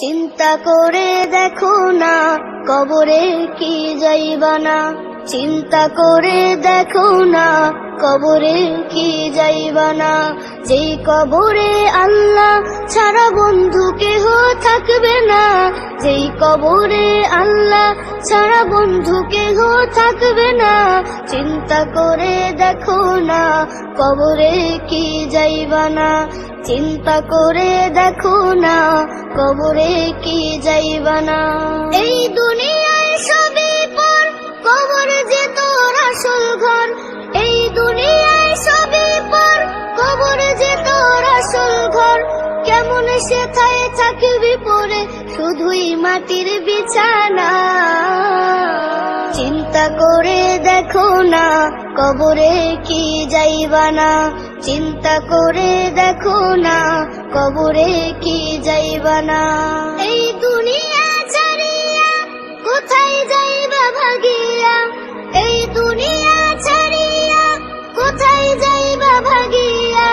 চিন্তা করে দেখো না কবরে কি যাইবা না, চিন্তা করে দেখো না কবরে কি যাইবা না। যেই কবরে আল্লাহ ছাড়া বন্ধু কেহ থাকবে না, যেই কবরে আল্লাহ ছাড়া বন্ধু কেহ থাকবে না। চিন্তা করে দেখো না কবরে কি যাইবা না, চিন্তা করে দেখো না কবরে কি যাইবা না। এই দুনিয়ায় সবই পর, কবর যে তোর আসল ঘর। এই দুনিয়ায় সবই পর, কবর যে তোর আসল ঘর। কেমন সেথায় থাকবি পরে, শুধুই মাটির বিছানা। চিন্তা করে দেখো না কবরে কি যাইবা না, চিন্তা করে দেখো না কবরে কি যাইবা না। এই দুনিয়া ছাড়িয়া কোথায় যাইবা ভাগিয়া, এই দুনিয়া ছাড়িয়া কোথায় যাইবা ভাগিয়া।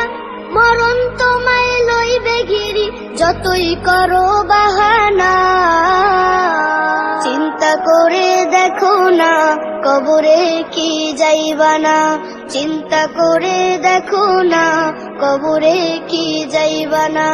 মরণ তোমায় লইবে ঘিরি, যতই করো বাহানা। চিন্তা করে দেখো না কবরে কি যাইবা না, চিন্তা করে দেখো না কবরে কি যাইবা না।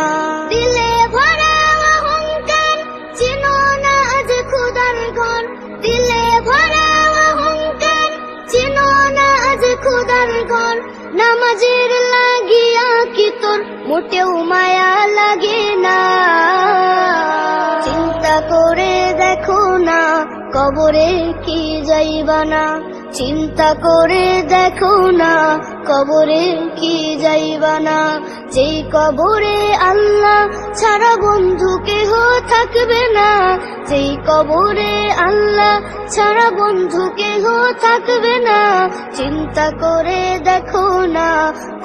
দিলে ভরা অহংকার, চিনো না আজ খুদার ঘর। দিলে ভরা অহংকার, চিনো না আজ খুদার ঘর। নামাজের লাগিয়া কি তোর মোটেও মায়া লাগে না। চিন্তা করে দেখো না কবরে কি যাইবা না, চিন্তা করে দেখো না কবরে কি যাইবা না। যেই কবরে আল্লাহ ছাড়া বন্ধু কেহ থাকবে না, যেই কবরে আল্লাহ ছাড়া বন্ধু কেহ থাকবে না। চিন্তা করে দেখো না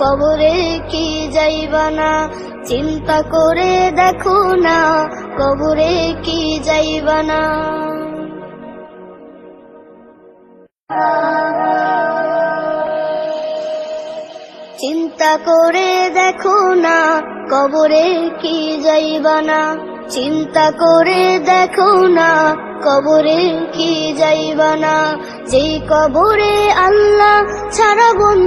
কবরে কি যাইবা না, চিন্তা করে দেখো না কবরে কি যাইবা না। চিন্তা করে দেখো না কবরে কি যাইবা না, চিন্তা করে দেখো না কবরে কি যাইবা না। যেই কবরে আল্লাহ ছাড়া বন্ধু